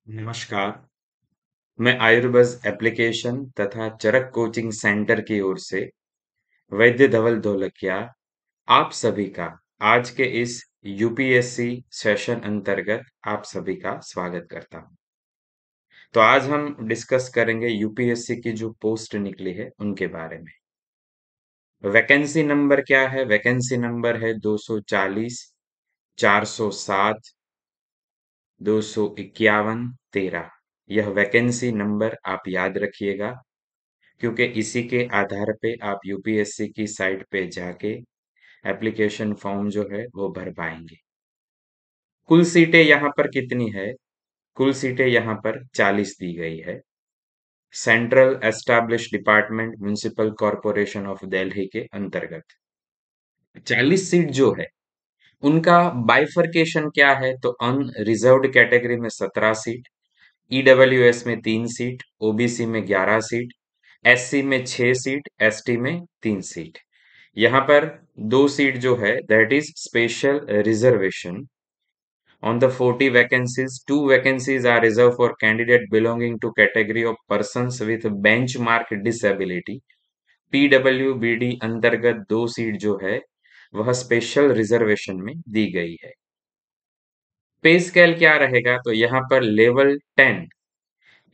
नमस्कार। मैं आयुर्वेद एप्लीकेशन तथा चरक कोचिंग सेंटर की ओर से वैद्य धवल ढोलकिया आप सभी का आज के इस यूपीएससी सेशन अंतर्गत आप सभी का स्वागत करता हूं। तो आज हम डिस्कस करेंगे यूपीएससी की जो पोस्ट निकली है उनके बारे में। वैकेंसी नंबर क्या है? वैकेंसी नंबर है 240, 407, 251, 13। यह वैकेंसी नंबर आप याद रखिएगा, क्योंकि इसी के आधार पे आप यूपीएससी की साइट पे जाके एप्लीकेशन फॉर्म जो है वो भर पाएंगे। कुल सीटें यहाँ पर कितनी है? कुल सीटें यहाँ पर 40 दी गई है। Central establish department municipal corporation of Delhi के अंतर्गत 40 सीट जो है उनका बाइफरकेशन क्या है? तो अनरिजर्व्ड कैटेगरी में 17 सीट, ईडब्ल्यूएस में 3 सीट, ओबीसी में 11 सीट, एससी में 6 सीट, एसटी में 3 सीट। यहाँ पर 2 सीट जो है that is special reservation. On the 40 vacancies, 2 vacancies are reserved for candidate belonging to category of persons with benchmark disability. PWBD अंतर्गत 2 seat जो है वह स्पेशल रिजर्वेशन में दी गई है। पे स्केल क्या रहेगा? तो यहाँ पर लेवल 10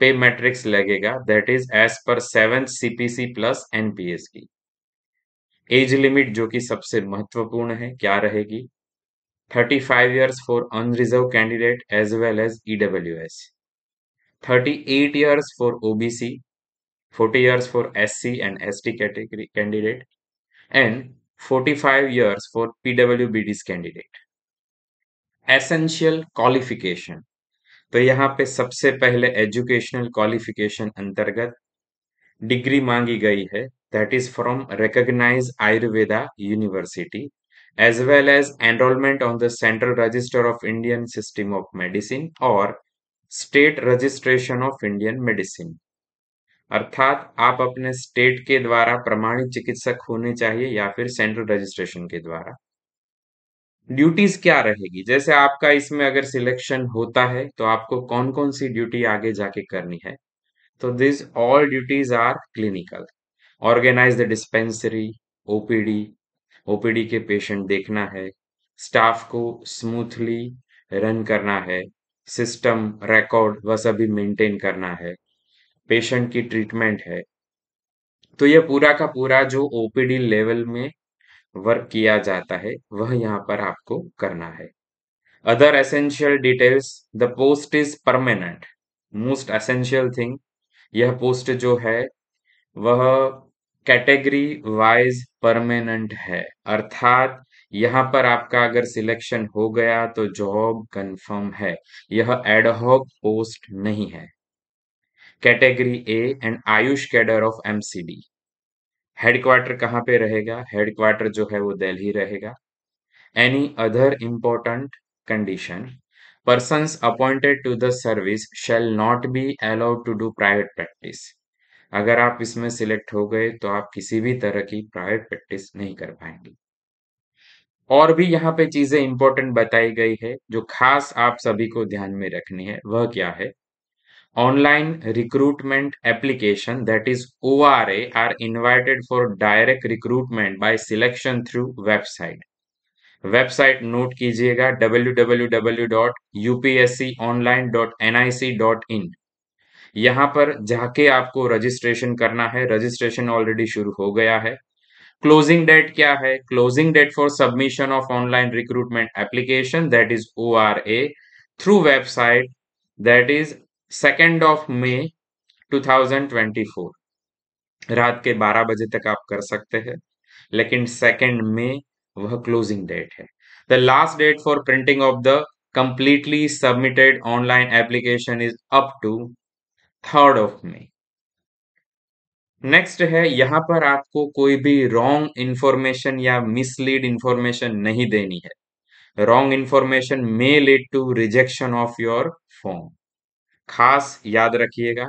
पे मैट्रिक्स लगेगा, दैट इज एज पर 7th सीपीसी प्लस एनपीएस की। एज लिमिट जो कि सबसे महत्वपूर्ण है क्या रहेगी? 35 years for unreserved candidate as well as EWS, 38 years for OBC, 40 years for SC and ST category candidate, and 45 years for PWBD's candidate. Essential qualification, तो यहाँ पे सबसे पहले एजुकेशनल क्वालिफिकेशन अंतर्गत डिग्री मांगी गई है, that is from recognise Ayurveda university as well as enrollment on the Central Register of Indian System of Medicine और State Registration of Indian Medicine। अर्थात आप अपने स्टेट के द्वारा प्रमाणित चिकित्सक होने चाहिए या फिर सेंट्रल रजिस्ट्रेशन के द्वारा। ड्यूटीज क्या रहेगी? जैसे आपका इसमें अगर सिलेक्शन होता है तो आपको कौन कौन सी ड्यूटी आगे जाके करनी है? तो this all duties are clinical. Organise the dispensary, OPD, OPD के पेशेंट देखना है, स्टाफ को स्मूथली रन करना है, सिस्टम रिकॉर्ड वह सभी मेंटेन करना है, पेशेंट की ट्रीटमेंट है। तो ये पूरा का पूरा जो ओपीडी लेवल में वर्क किया जाता है वह यहाँ पर आपको करना है। Other essential details, the post is permanent. Most essential thing, यह पोस्ट जो है वह कैटेगरी वाइज परमानेंट है, अर्थात यहाँ पर आपका अगर सिलेक्शन हो गया तो जॉब कंफर्म है। यह एडहॉक पोस्ट नहीं है। Category A and Ayush cadre of MCD. Headquarter कहाँ पे रहेगा? हेडक्वार्टर जो है वो दिल्ली रहेगा। Any other important condition, persons appointed to the service shall not be allowed to do private practice। अगर आप इसमें सिलेक्ट हो गए तो आप किसी भी तरह की प्राइवेट प्रैक्टिस नहीं कर पाएंगे। और भी यहाँ पे चीजें इंपॉर्टेंट बताई गई है जो खास आप सभी को ध्यान में रखनी है, वह क्या है? Online recruitment application that is ORA are invited for direct recruitment by selection through website. Website note कीजिएगा www.upsconline.nic.in। यहाँ पर जाके आपको रजिस्ट्रेशन करना है। रजिस्ट्रेशन ऑलरेडी शुरू हो गया है। क्लोजिंग डेट क्या है? Closing date for submission of online recruitment application that is ORA through website that is 2nd of May 2024। रात के 12 बजे तक आप कर सकते हैं, लेकिन 2nd मई वह क्लोजिंग डेट है। The last date for printing of the completely submitted online application is up to 3rd of May। Next है, यहाँ पर आपको कोई भी रॉन्ग इंफॉर्मेशन या मिसलीड इंफॉर्मेशन नहीं देनी है। Wrong information may lead to rejection of your form. खास याद रखिएगा।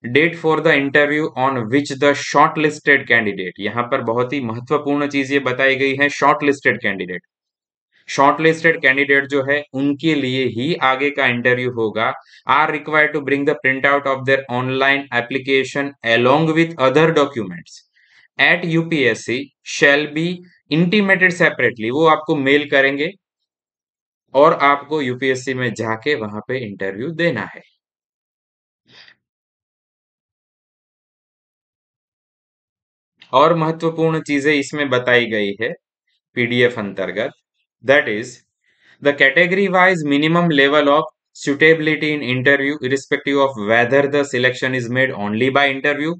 Date for the interview on which the shortlisted candidate, यहाँ पर बहुत ही महत्वपूर्ण चीज ये बताई गई है, shortlisted candidate. Shortlisted candidate जो है उनके लिए ही आगे का इंटरव्यू होगा। Are required to bring the print out of their online application along with other documents at UPSC shall be intimated separately. वो आपको मेल करेंगे और आपको यूपीएससी में जाके वहां पे इंटरव्यू देना है। और महत्वपूर्ण चीजें इसमें बताई गई है पीडीएफ अंतर्गत, that is the category wise minimum level of suitability in interview irrespective of whether the selection is made only by interview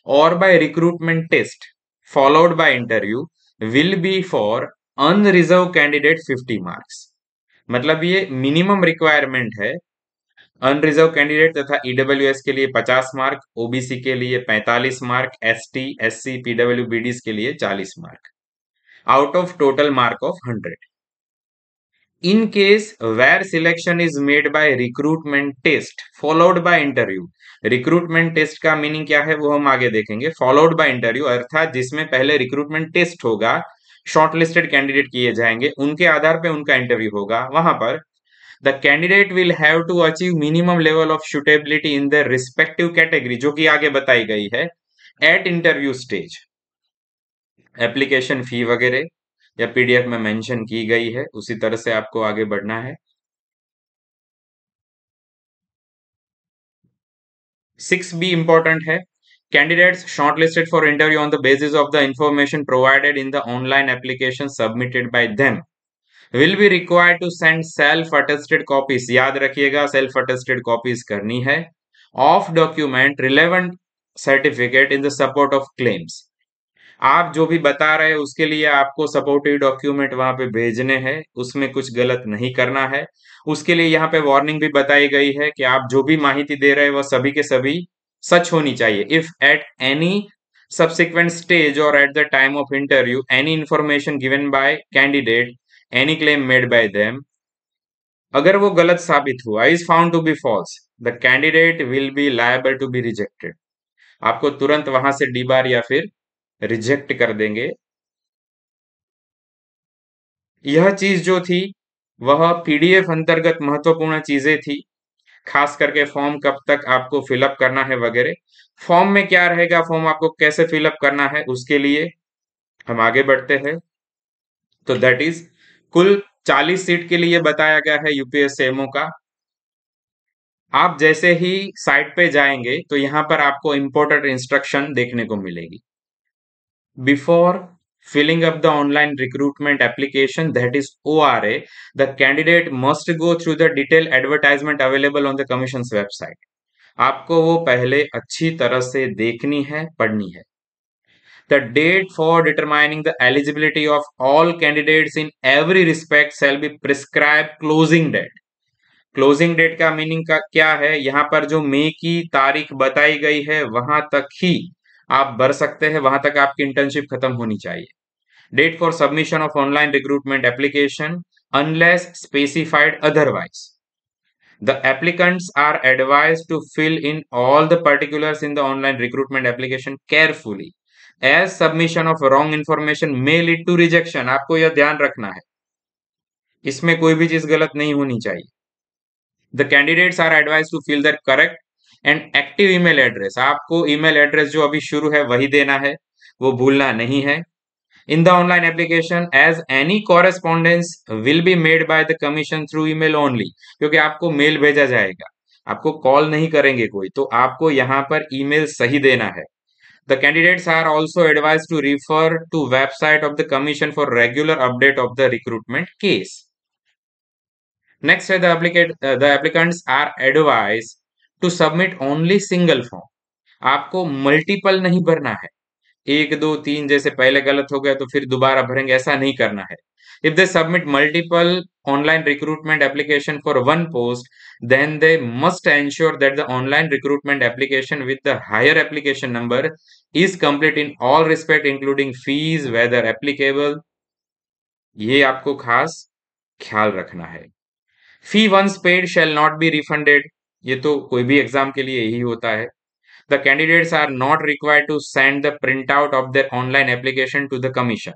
or by recruitment test followed by interview will be for unreserved candidate 50 marks। मतलब ये minimum requirement है unreserved candidate तथा EWS के लिए 50 mark, OBC के लिए 45 mark, ST SC पीडब्ल्यूबीडीज के लिए 40 mark out of total mark of 100। In case where selection is made by recruitment test followed by interview, recruitment test का मीनिंग क्या है वो हम आगे देखेंगे। फॉलोड बाय इंटरव्यू अर्थात जिसमें पहले रिक्रूटमेंट टेस्ट होगा, शॉर्टलिस्टेड कैंडिडेट किए जाएंगे, उनके आधार पे उनका इंटरव्यू होगा। वहां पर the candidate will have to achieve minimum level of suitability in the respective category, जो कि आगे बताई गई है at interview stage. Application fee वगैरह या पीडीएफ में मेंशन की गई है, उसी तरह से आपको आगे बढ़ना है। 6B important है। Candidates shortlisted for interview on the basis of the information provided in the online application submitted by them will be required to send self-attested copies। याद रखिएगा self-attested copies करनी है of document relevant certificate in the support of claims। आप जो भी बता रहे हैं उसके लिए आपको सपोर्टिव डॉक्यूमेंट वहां पे भेजने हैं, उसमें कुछ गलत नहीं करना है। उसके लिए यहाँ पे वार्निंग भी बताई गई है कि आप जो भी माहिती दे रहे हैं वह सभी के सभी सच होनी चाहिए। If at any subsequent stage or at the time of interview any information given by candidate any claim made by them अगर वो गलत साबित हुआ is found to be false the candidate will be liable to be rejected। आपको तुरंत वहां से debar या फिर रिजेक्ट कर देंगे। यह चीज जो थी वह पीडीएफ अंतर्गत महत्वपूर्ण चीजें थी, खास करके फॉर्म कब तक आपको फिलअप करना है वगैरह। फॉर्म में क्या रहेगा, फॉर्म आपको कैसे फिलअप करना है, उसके लिए हम आगे बढ़ते हैं। तो दैट इज कुल 40 सीट के लिए बताया गया है यूपीएससीएमओ का। आप जैसे ही साइट पे जाएंगे तो यहां पर आपको इंपॉर्टेंट इंस्ट्रक्शन देखने को मिलेगी। Before filling up the online recruitment application, that is ORA, the candidate must go through the detailed advertisement available on the Commission's website। आपको वो पहले अच्छी तरह से देखनी है, पढ़नी है। The date for determining the eligibility of all candidates in every respect shall be prescribed closing date। Closing date का मीनिंग का क्या है, यहाँ पर जो मई की तारीख बताई गई है वहां तक ही आप भर सकते हैं, वहां तक आपकी इंटर्नशिप खत्म होनी चाहिए। Date for submission of online recruitment application unless specified otherwise the applicants are advised to fill in all the particulars in the online recruitment application carefully as submission of wrong information may lead to rejection. आपको यह ध्यान रखना है, इसमें कोई भी चीज गलत नहीं होनी चाहिए। The candidates are advised to fill their correct and active email address। आपको email address जो अभी शुरू है वही देना है, वो भूलना नहीं है। In the online application as any correspondence will be made by the commission through email only। क्योंकि आपको मेल भेजा जाएगा, आपको कॉल नहीं करेंगे कोई, तो आपको यहाँ पर ईमेल सही देना है। The candidates are also advised to refer to website of the commission for regular update of the recruitment case। Next है the applicants are advise to submit only single form. आपको मल्टीपल नहीं भरना है, 1 2 3 जैसे पहले गलत हो गया तो फिर दोबारा भरेंगे, ऐसा नहीं करना है। If they submit multiple online recruitment application for one post then they must ensure that the online recruitment application with the higher application number is complete in all respect including fees whether applicable. ये आपको खास ख्याल रखना है। Fee once paid shall not be refunded. ये तो कोई भी एग्जाम के लिए यही होता है। The candidates are not required to send the print out of their online application to the commission.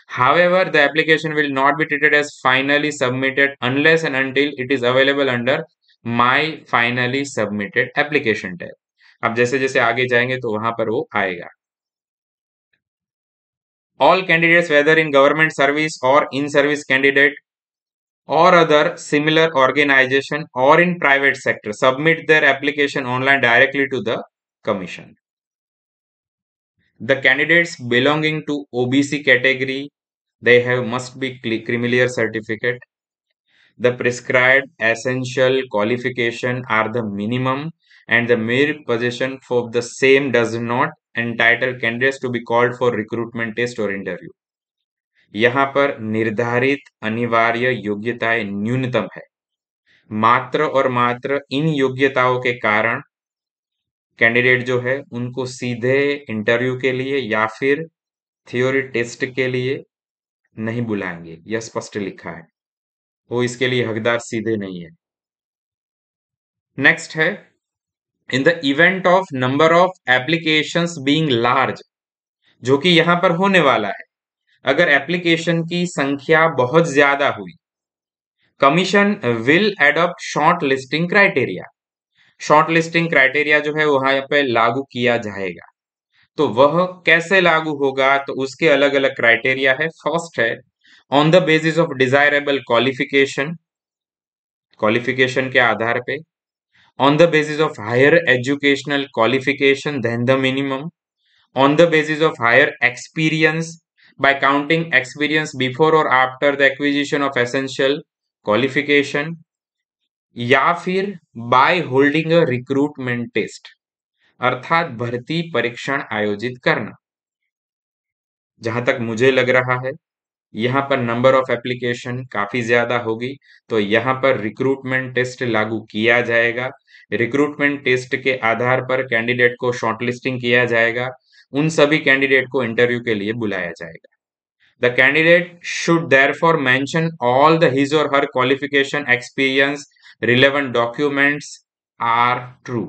However, the application will not be treated as finally submitted unless and until it is available under My Finally Submitted Application tab. अब जैसे जैसे आगे जाएंगे तो वहां पर वो आएगा. All candidates, whether in government service or in service candidate or other similar organization or in private sector, submit their application online directly to the commission. The candidates belonging to OBC category, they have must be creamier certificate. The prescribed essential qualification are the minimum, and the mere possession for the same does not entitle candidates to be called for recruitment test or interview. यहाँ पर निर्धारित अनिवार्य योग्यताएं न्यूनतम है. मात्र और मात्र इन योग्यताओं के कारण कैंडिडेट जो है उनको सीधे इंटरव्यू के लिए या फिर थ्योरी टेस्ट के लिए नहीं बुलाएंगे. यह स्पष्ट लिखा है. वो इसके लिए हकदार सीधे नहीं है. नेक्स्ट है, in the event of number of applications being large, जो कि यहां पर होने वाला है. अगर एप्लीकेशन की संख्या बहुत ज्यादा हुई, commission will adopt short listing criteria. Short listing criteria जो है वहां पे लागू किया जाएगा. तो वह कैसे लागू होगा, तो उसके अलग अलग क्राइटेरिया है. फर्स्ट है, on the basis of desirable qualification, qualification के आधार पे. On the basis of higher educational qualification than the minimum, on the basis of higher experience by counting experience before or after the acquisition of essential qualification, या फिर by holding a recruitment test, अर्थात भर्ती परीक्षण आयोजित करना. जहां तक मुझे लग रहा है यहाँ पर नंबर ऑफ एप्लीकेशन काफी ज्यादा होगी, तो यहाँ पर रिक्रूटमेंट टेस्ट लागू किया जाएगा. रिक्रूटमेंट टेस्ट के आधार पर कैंडिडेट को शॉर्टलिस्टिंग किया जाएगा. उन सभी कैंडिडेट को इंटरव्यू के लिए बुलाया जाएगा. The candidate should therefore mention all the his or her qualification, experience, relevant documents are true.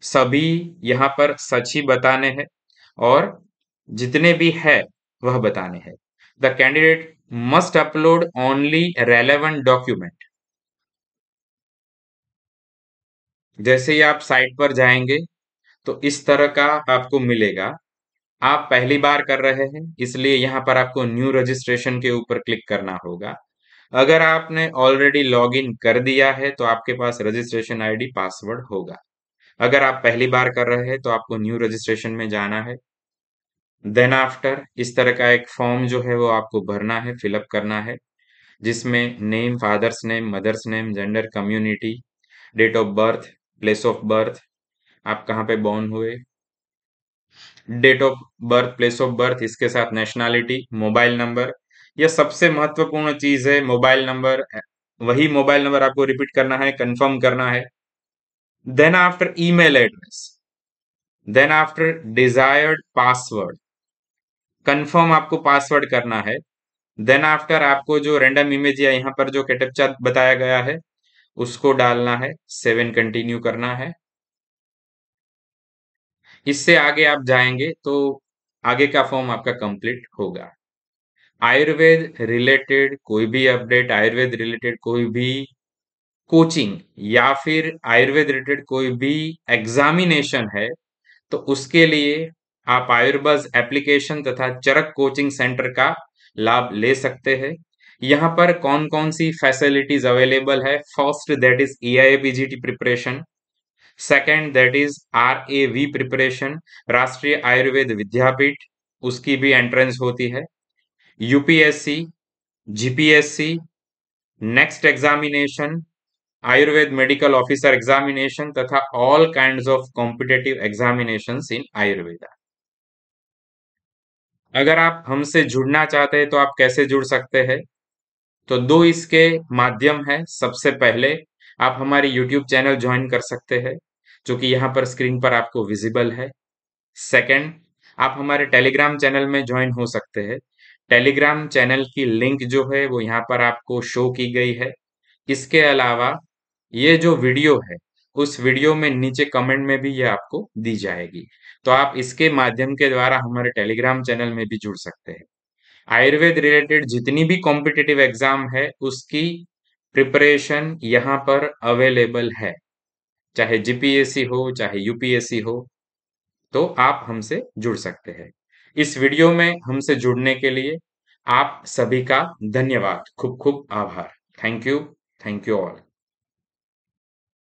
सभी यहाँ पर सच ही बताने हैं और जितने भी है वह बताने हैं. The candidate must upload only relevant document. जैसे ही आप साइट पर जाएंगे तो इस तरह का आपको मिलेगा. आप पहली बार कर रहे हैं इसलिए यहाँ पर आपको न्यू रजिस्ट्रेशन के ऊपर क्लिक करना होगा. अगर आपने ऑलरेडी लॉगिन कर दिया है तो आपके पास रजिस्ट्रेशन आईडी पासवर्ड होगा. अगर आप पहली बार कर रहे हैं तो आपको न्यू रजिस्ट्रेशन में जाना है. देन आफ्टर इस तरह का एक फॉर्म जो है वो आपको भरना है, फिलअप करना है, जिसमें name, father's name, mother's name, gender, community, date of birth, place of birth, आप कहाँ पे बॉर्न हुए, date of birth, place of birth, इसके साथ नेशनैलिटी, मोबाइल नंबर. यह सबसे महत्वपूर्ण चीज है, मोबाइल नंबर. वही मोबाइल नंबर आपको रिपीट करना है, कंफर्म करना है. Then after email address, then after desired password, confirm आपको पासवर्ड करना है. देन आफ्टर आपको जो रैंडम इमेज या यहाँ पर जो कैप्चा बताया गया है उसको डालना है, 7 कंटिन्यू करना है. इससे आगे आप जाएंगे तो आगे का फॉर्म आपका कंप्लीट होगा. आयुर्वेद रिलेटेड कोई भी अपडेट, आयुर्वेद रिलेटेड कोई भी कोचिंग या फिर आयुर्वेद रिलेटेड कोई भी एग्जामिनेशन है तो उसके लिए आप आयुर्बज एप्लीकेशन तथा चरक कोचिंग सेंटर का लाभ ले सकते हैं. यहाँ पर कौन कौन सी फैसिलिटीज अवेलेबल है? First that is EIA-PGT preparation. Second that is RAV preparation, राष्ट्रीय आयुर्वेद विद्यापीठ, उसकी भी एंट्रेंस होती है. UPSC, GPSC, next examination, Ayurveda medical officer examination तथा all kinds of competitive examinations in Ayurveda. अगर आप हमसे जुड़ना चाहते हैं तो आप कैसे जुड़ सकते हैं? तो दो इसके माध्यम है. सबसे पहले आप हमारी YouTube चैनल ज्वाइन कर सकते हैं जो कि यहाँ पर स्क्रीन पर आपको विजिबल है. सेकंड, आप हमारे टेलीग्राम चैनल में ज्वाइन हो सकते हैं. टेलीग्राम चैनल की लिंक जो है वो यहाँ पर आपको शो की गई है. इसके अलावा ये जो वीडियो है उस वीडियो में नीचे कमेंट में भी ये आपको दी जाएगी. तो आप इसके माध्यम के द्वारा हमारे टेलीग्राम चैनल में भी जुड़ सकते हैं. आयुर्वेद रिलेटेड जितनी भी कॉम्पिटिटिव एग्जाम है उसकी प्रिपरेशन यहाँ पर अवेलेबल है, चाहे जीपीएससी हो चाहे यूपीएससी हो, तो आप हमसे जुड़ सकते हैं। इस वीडियो में हमसे जुड़ने के लिए आप सभी का धन्यवाद, खूब खूब आभार। Thank you all.